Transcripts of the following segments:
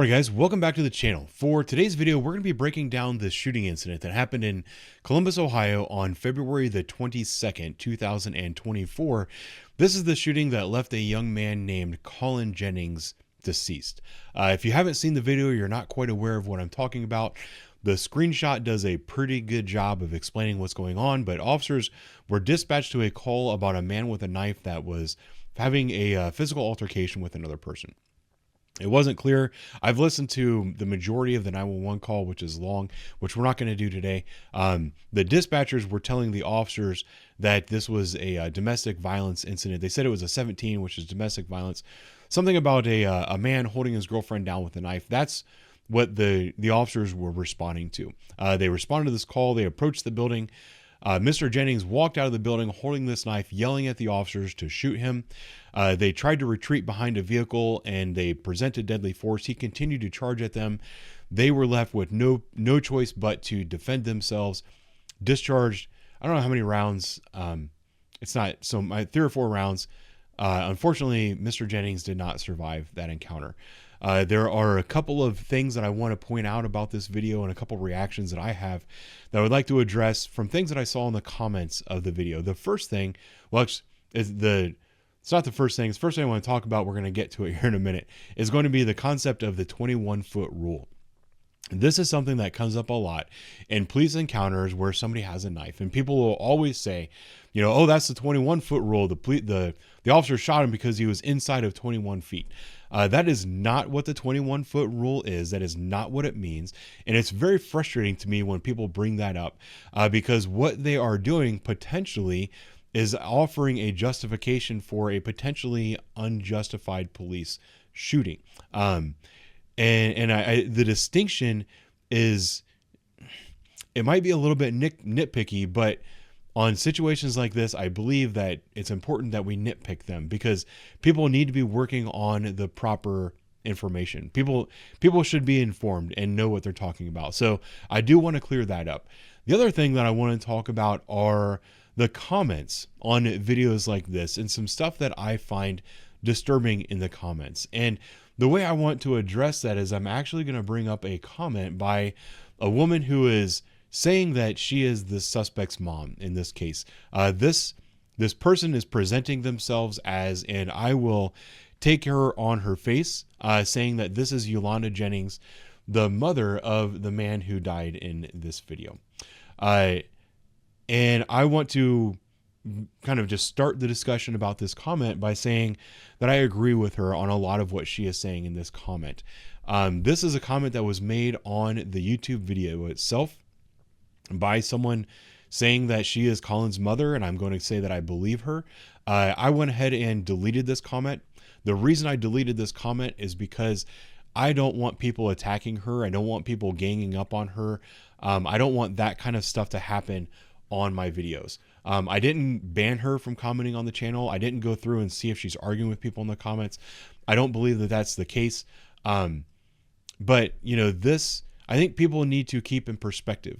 Alright guys, welcome back to the channel. For today's video, we're going to be breaking down this shooting incident that happened in Columbus, Ohio on February the 22nd, 2024. This is the shooting that left a young man named Colin Jennings deceased. If you haven't seen the video, you're not quite aware of what I'm talking about. The screenshot does a pretty good job of explaining what's going on, but officers were dispatched to a call about a man with a knife that was having a physical altercation with another person. It wasn't clear. I've listened to the majority of the 911 call, which is long, which we're not going to do today. The dispatchers were telling the officers that this was a domestic violence incident. They said it was a 17, which is domestic violence. Something about a man holding his girlfriend down with a knife. That's what the officers were responding to. They responded to this call. They approached the building. Mr. Jennings walked out of the building holding this knife, yelling at the officers to shoot him. They tried to retreat behind a vehicle and they presented deadly force. He continued to charge at them. They were left with no choice but to defend themselves. Discharged, I don't know how many rounds. It's not so 3 or 4 rounds. Unfortunately, Mr. Jennings did not survive that encounter. There are a couple of things that I want to point out about this video and a couple reactions that I have that I would like to address from things that I saw in the comments of the video. The first thing, well, it's not the first thing. It's the first thing I want to talk about. We're going to get to it here in a minute. Is going to be the concept of the 21-foot rule. This is something that comes up a lot in police encounters where somebody has a knife, and people will always say, you know, oh, that's the 21-foot rule. The officer shot him because he was inside of 21 feet. That is not what the 21-foot rule is. That is not what it means. And it's very frustrating to me when people bring that up because what they are doing potentially is offering a justification for a potentially unjustified police shooting. The distinction is, it might be a little bit nitpicky, but on situations like this, I believe that it's important that we nitpick them because people need to be working on the proper information. People should be informed and know what they're talking about. So I do want to clear that up. The other thing that I want to talk about are the comments on videos like this and some stuff that I find disturbing in the comments. And the way I want to address that is I'm actually going to bring up a comment by a woman who is saying that she is the suspect's mom in this case. This person is presenting themselves as, and I will take her on her face, saying that this is Yolanda Jennings, the mother of the man who died in this video. And I want to kind of just start the discussion about this comment by saying that I agree with her on a lot of what she is saying in this comment. This is a comment that was made on the YouTube video itself by someone saying that she is Colin's mother, and I'm going to say that I believe her. I went ahead and deleted this comment. The reason I deleted this comment is because I don't want people attacking her. I don't want people ganging up on her. I don't want that kind of stuff to happen on my videos. I didn't ban her from commenting on the channel. I didn't go through and see if she's arguing with people in the comments. I don't believe that that's the case. But you know, I think people need to keep in perspective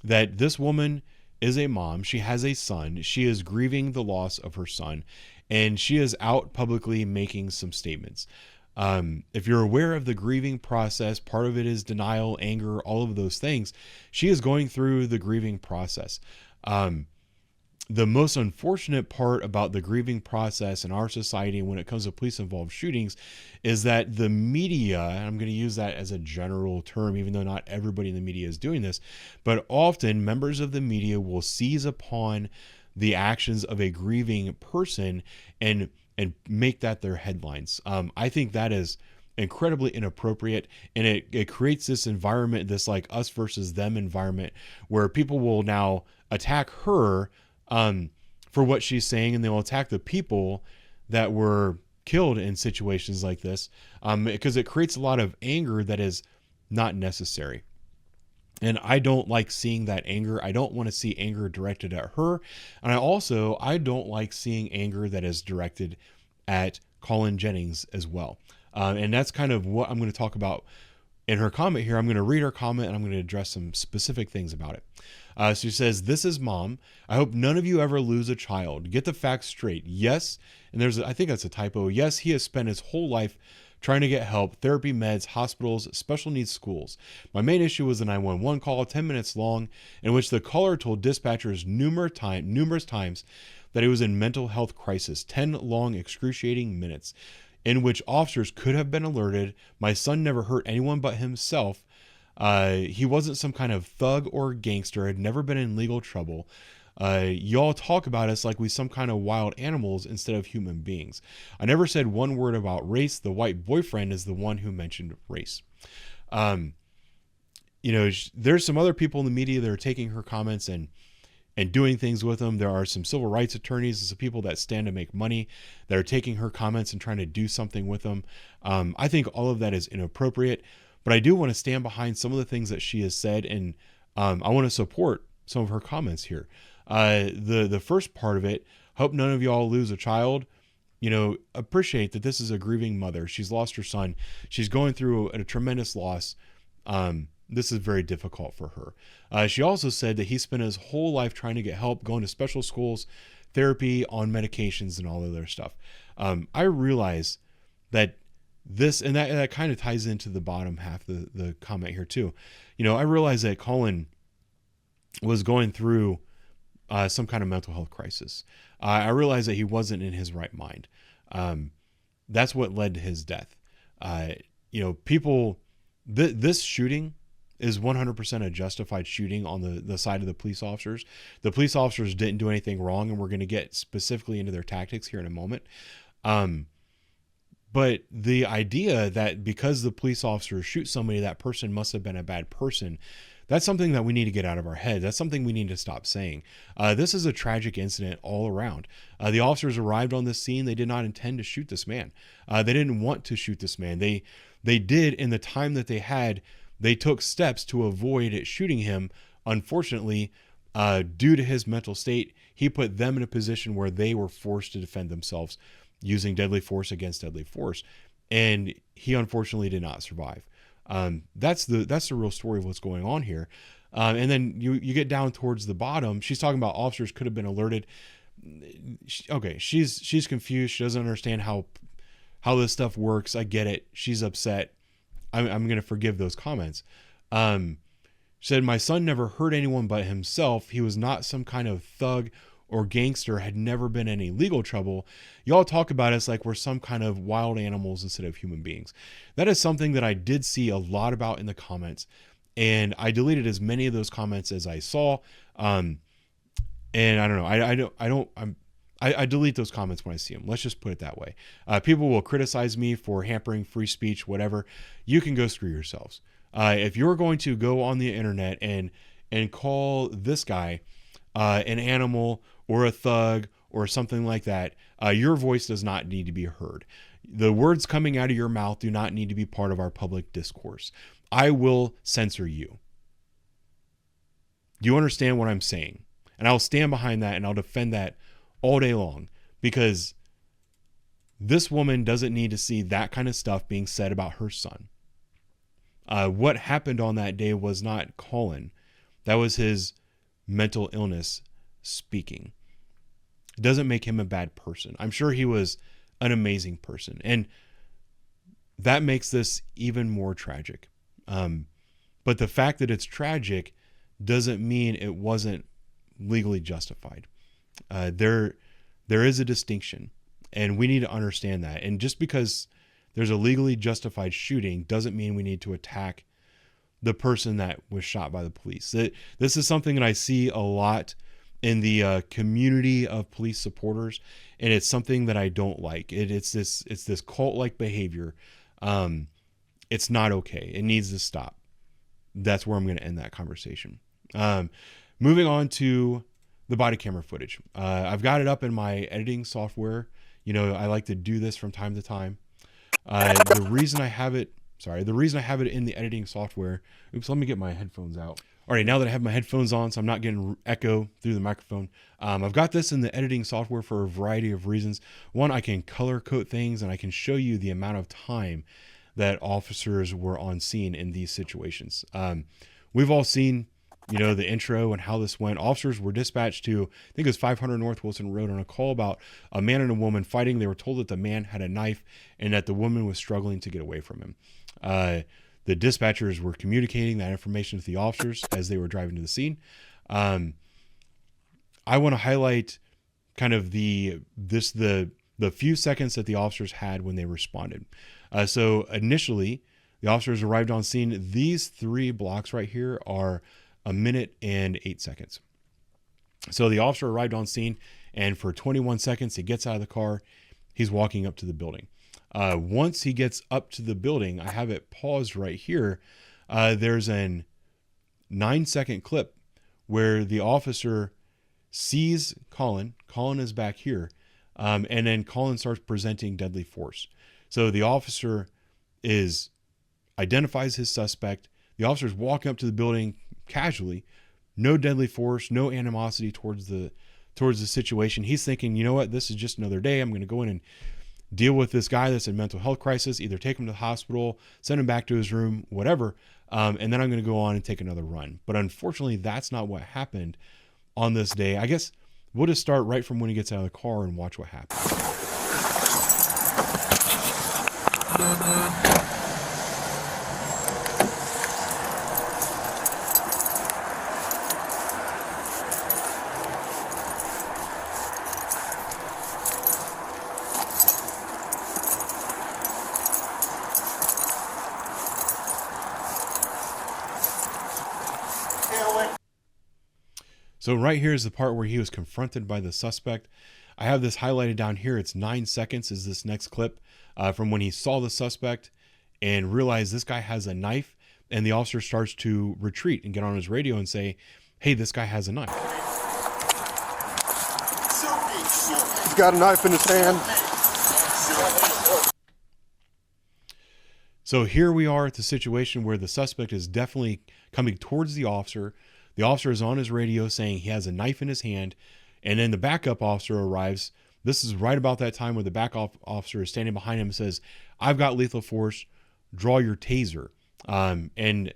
that this woman is a mom. She has a son. She is grieving the loss of her son, and she is out publicly making some statements. If you're aware of the grieving process, part of it is denial, anger, all of those things. She is going through the grieving process. The most unfortunate part about the grieving process in our society when it comes to police-involved shootings is that the media, and I'm going to use that as a general term, even though not everybody in the media is doing this, but often members of the media will seize upon the actions of a grieving person and make that their headlines. I think that is incredibly inappropriate, and it creates this environment, this like us versus them environment, where people will now attack her for what she's saying, and they'll attack the people that were killed in situations like this, because it creates a lot of anger that is not necessary. And I don't like seeing that anger. I don't want to see anger directed at her. And I don't like seeing anger that is directed at Colin Jennings as well. And that's kind of what I'm going to talk about in her comment here. I'm going to read her comment and I'm going to address some specific things about it. She says, "This is mom. I hope none of you ever lose a child. Get the facts straight. Yes." And I think that's a typo. "Yes, he has spent his whole life trying to get help, therapy, meds, hospitals, special needs schools. My main issue was the 911 call, 10 minutes long, in which the caller told dispatchers numerous times that he was in mental health crisis. 10 long, excruciating minutes in which officers could have been alerted. My son never hurt anyone but himself. He wasn't some kind of thug or gangster, had never been in legal trouble. Y'all talk about us like we some kind of wild animals instead of human beings. I never said one word about race. The white boyfriend is the one who mentioned race. There's some other people in the media that are taking her comments and doing things with them. There are some civil rights attorneys and some people that stand to make money that are taking her comments and trying to do something with them. I think all of that is inappropriate, but I do want to stand behind some of the things that she has said, and I want to support some of her comments here. The first part of it, hope none of y'all lose a child. Appreciate that this is a grieving mother. She's lost her son. She's going through a tremendous loss. This is very difficult for her. She also said that he spent his whole life trying to get help, going to special schools, therapy, on medications, and all other stuff. I realize that this, and that kind of ties into the bottom half of the comment here too. I realize that Colin was going through some kind of mental health crisis. I realize that he wasn't in his right mind. That's what led to his death. This shooting is 100% a justified shooting on the side of the police officers. The police officers didn't do anything wrong, and we're going to get specifically into their tactics here in a moment. But the idea that because the police officers shoot somebody, that person must have been a bad person, that's something that we need to get out of our head. That's something we need to stop saying. This is a tragic incident all around. The officers arrived on this scene. They did not intend to shoot this man. They didn't want to shoot this man. They did, in the time that they had, they took steps to avoid it shooting him. Unfortunately, due to his mental state, he put them in a position where they were forced to defend themselves using deadly force against deadly force. And he unfortunately did not survive. That's the real story of what's going on here. And then you get down towards the bottom. She's talking about officers could have been alerted. Okay, she's confused. She doesn't understand how this stuff works. I get it. She's upset. I'm going to forgive those comments. She said, my son never hurt anyone but himself. He was not some kind of thug or gangster, had never been in any legal trouble. Y'all talk about us like we're some kind of wild animals instead of human beings. That is something that I did see a lot about in the comments, and I deleted as many of those comments as I saw. And I don't know. I delete those comments when I see them. Let's just put it that way. People will criticize me for hampering free speech, whatever. You can go screw yourselves. If you're going to go on the internet and call this guy an animal or a thug or something like that, your voice does not need to be heard. The words coming out of your mouth do not need to be part of our public discourse. I will censor you. Do you understand what I'm saying? And I'll stand behind that, and I'll defend that all day long, because this woman doesn't need to see that kind of stuff being said about her son. What happened on that day was not Colin. That was his mental illness speaking. It doesn't make him a bad person. I'm sure he was an amazing person, and that makes this even more tragic. But the fact that it's tragic doesn't mean it wasn't legally justified. There is a distinction, and we need to understand that. And just because there's a legally justified shooting doesn't mean we need to attack the person that was shot by the police. This is something that I see a lot in the community of police supporters, and it's something that I don't like. It's this cult-like behavior. It's not okay. It needs to stop. That's where I'm going to end that conversation. Moving on to the body camera footage. I've got it up in my editing software. I like to do this from time to time. The reason I have it in the editing software. Oops, let me get my headphones out. All right, now that I have my headphones on, so I'm not getting echo through the microphone. I've got this in the editing software for a variety of reasons. One, I can color code things, and I can show you the amount of time that officers were on scene in these situations. We've all seen the intro and how this went. Officers were dispatched to, I think it was 500 North Wilson Road, on a call about a man and a woman fighting. They were told that the man had a knife and that the woman was struggling to get away from him. The dispatchers were communicating that information to the officers as they were driving to the scene. I want to highlight kind of the few seconds that the officers had when they responded. So initially, the officers arrived on scene. These 3 blocks right here are 1 minute and 8 seconds. So the officer arrived on scene, and for 21 seconds, he gets out of the car. He's walking up to the building. Once he gets up to the building, I have it paused right here. There's an 9-second clip where the officer sees Colin. Colin is back here. And then Colin starts presenting deadly force. So the officer identifies his suspect. The officer's walking up to the building casually, no deadly force, no animosity towards the situation. He's thinking, you know what, this is just another day. I'm going to go in and deal with this guy that's in mental health crisis, either take him to the hospital, send him back to his room, whatever. And then I'm going to go on and take another run. But unfortunately, that's not what happened on this day. I guess we'll just start right from when he gets out of the car and watch what happens. So right here is the part where he was confronted by the suspect. I have this highlighted down here. It's 9 seconds is this next clip from when he saw the suspect and realized this guy has a knife, and the officer starts to retreat and get on his radio and say, hey, this guy has a knife. He's got a knife in his hand. So here we are at the situation where the suspect is definitely coming towards the officer. The officer is on his radio saying he has a knife in his hand, and then the backup officer arrives. This is right about that time where the backup officer is standing behind him and says, I've got lethal force, draw your taser. And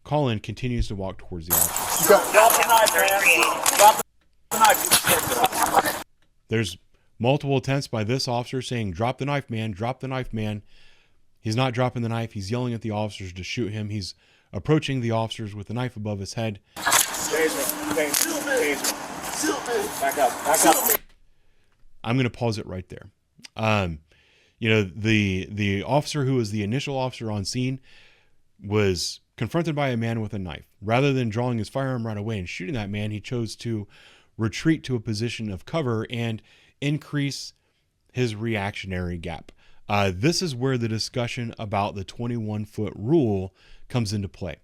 Colin continues to walk towards the officer. Drop the knife, man. Drop the knife. There's multiple attempts by this officer saying, drop the knife, man, drop the knife, man. He's not dropping the knife. He's yelling at the officers to shoot him. He's approaching the officers with the knife above his head. Back up. I'm going to pause it right there. The officer who was the initial officer on scene was confronted by a man with a knife. Rather than drawing his firearm right away and shooting that man, he chose to retreat to a position of cover and increase his reactionary gap. This is where the discussion about the 21-foot rule comes into play.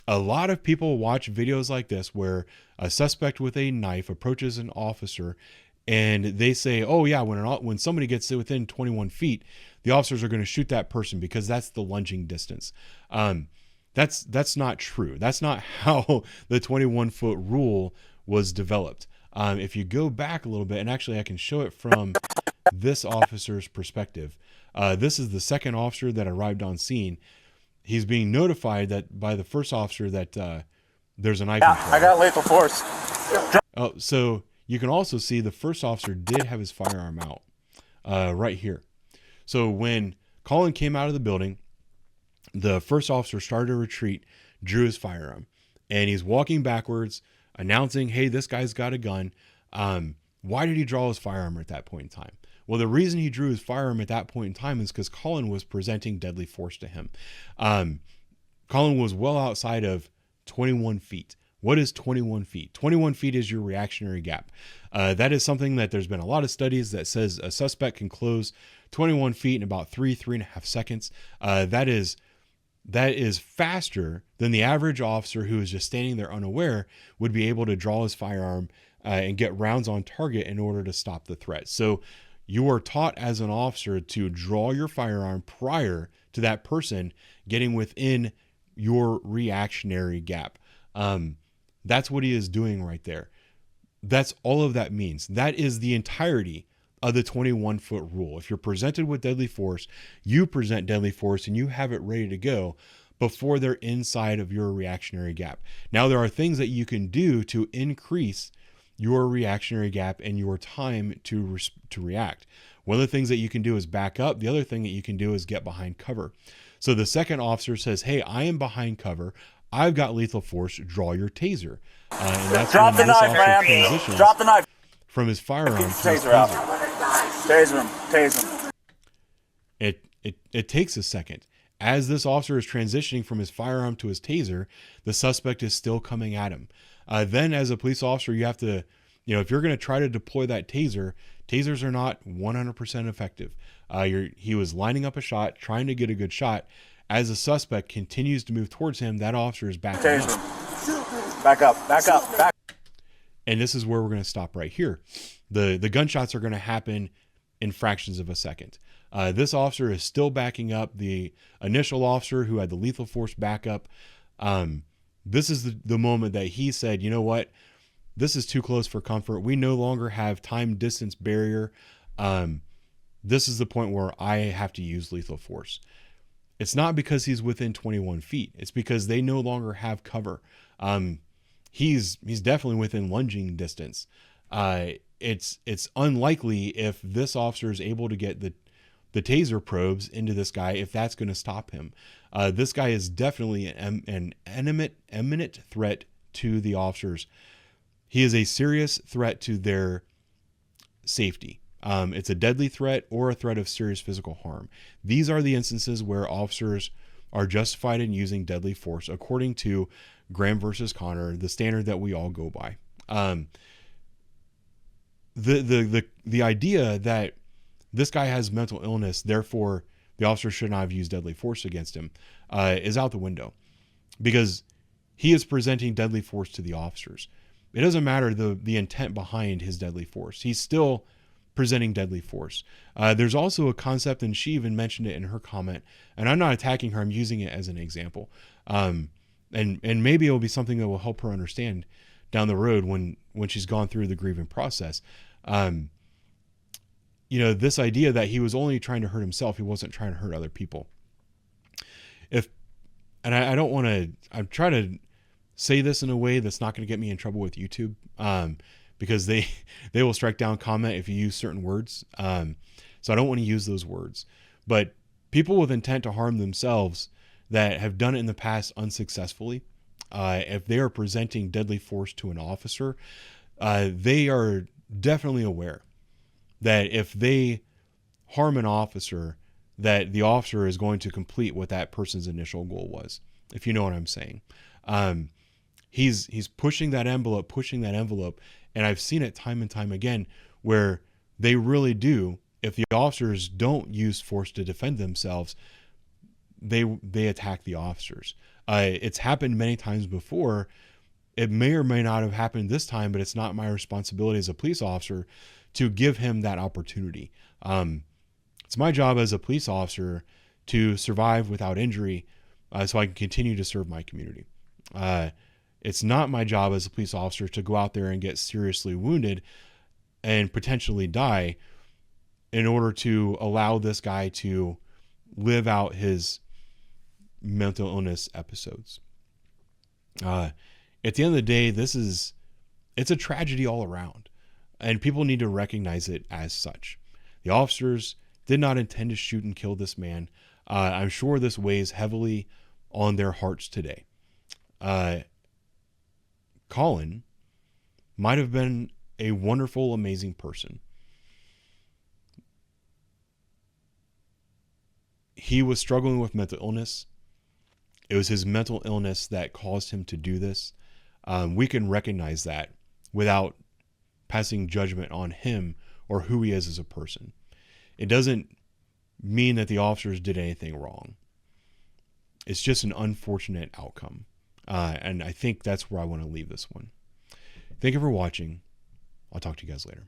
A lot of people watch videos like this where a suspect with a knife approaches an officer and they say, oh yeah, when somebody gets within 21 feet, the officers are going to shoot that person because that's the lunging distance. That's not true. That's not how the 21-foot rule was developed. If you go back a little bit, and actually I can show it from this officer's perspective. This is the second officer that arrived on scene. He's being notified that by the first officer that there's a knife. Yeah, I got lethal force. Oh, so you can also see the first officer did have his firearm out right here. So when Colin came out of the building, the first officer started to retreat, drew his firearm, and he's walking backwards, announcing, hey, this guy's got a gun. Why did he draw his firearm at that point in time? Well, the reason he drew his firearm at that point in time is because Colin was presenting deadly force to him. Colin was well outside of 21 feet. What is 21 feet? 21 feet is your reactionary gap. That is something that there's been a lot of studies that says a suspect can close 21 feet in about 3.5 seconds. That is faster than the average officer who is just standing there unaware would be able to draw his firearm and get rounds on target in order to stop the threat. So you are taught as an officer to draw your firearm prior to that person getting within your reactionary gap. That's what he is doing right there. That's all of that means. That is the entirety of the 21-foot rule. If you're presented with deadly force, you present deadly force and you have it ready to go. before they're inside of your reactionary gap. Now, there are things that you can do to increase your reactionary gap and your time to react. One of the things that you can do is back up. The other thing that you can do is get behind cover. So the second officer says, hey, I am behind cover. I've got lethal force. Draw your taser. And that's Drop the when this knife, officer man. transitions Drop the knife. from his firearm to his Taser out. taser. Taser him. It takes a second. As this officer is transitioning from his firearm to his taser, the suspect is still coming at him. Then as a police officer, you have to, if you're going to try to deploy that taser, tasers are not 100% effective. He was lining up a shot, trying to get a good shot. As the suspect continues to move towards him, that officer is backing up. Back up. And this is where we're going to stop right here. The gunshots are going to happen in fractions of a second. This officer is still backing up. The initial officer who had the lethal force backup, this is the moment that he said, you know what? This is too close for comfort. We no longer have time distance barrier. This is the point where I have to use lethal force. It's not because he's within 21 feet. It's because they no longer have cover. He's definitely within lunging distance. It's unlikely if this officer is able to get the taser probes into this guy, if that's going to stop him. This guy is definitely an imminent threat to the officers. He is a serious threat to their safety. It's a deadly threat or a threat of serious physical harm. These are the instances where officers are justified in using deadly force, according to Graham versus Connor, the standard that we all go by. The idea that this guy has mental illness, therefore the officer should not have used deadly force against him, is out the window, because he is presenting deadly force to the officers. It doesn't matter the intent behind his deadly force. He's still presenting deadly force. There's also a concept, and she even mentioned it in her comment, and I'm not attacking her, I'm using it as an example. And maybe it'll be something that will help her understand down the road when she's gone through the grieving process. This idea that he was only trying to hurt himself, he wasn't trying to hurt other people. I don't want to, I'm trying to say this in a way that's not going to get me in trouble with YouTube, because they will strike down comment if you use certain words. So I don't want to use those words, but people with intent to harm themselves that have done it in the past unsuccessfully, if they are presenting deadly force to an officer, they are definitely aware that if they harm an officer, that the officer is going to complete what that person's initial goal was, if you know what I'm saying. He's pushing that envelope, and I've seen it time and time again where they really do. If the officers don't use force to defend themselves, they attack the officers. It's happened many times before. It may or may not have happened this time, but it's not my responsibility as a police officer to give him that opportunity. It's my job as a police officer to survive without injury, so I can continue to serve my community. It's not my job as a police officer to go out there and get seriously wounded and potentially die in order to allow this guy to live out his mental illness episodes. At the end of the day, it's a tragedy all around, and people need to recognize it as such. The officers did not intend to shoot and kill this man. I'm sure this weighs heavily on their hearts today. Colin might have been a wonderful, amazing person. He was struggling with mental illness. It was his mental illness that caused him to do this. We can recognize that without passing judgment on him or who he is as a person. It doesn't mean that the officers did anything wrong. It's just an unfortunate outcome. And I think that's where I want to leave this one. Thank you for watching. I'll talk to you guys later.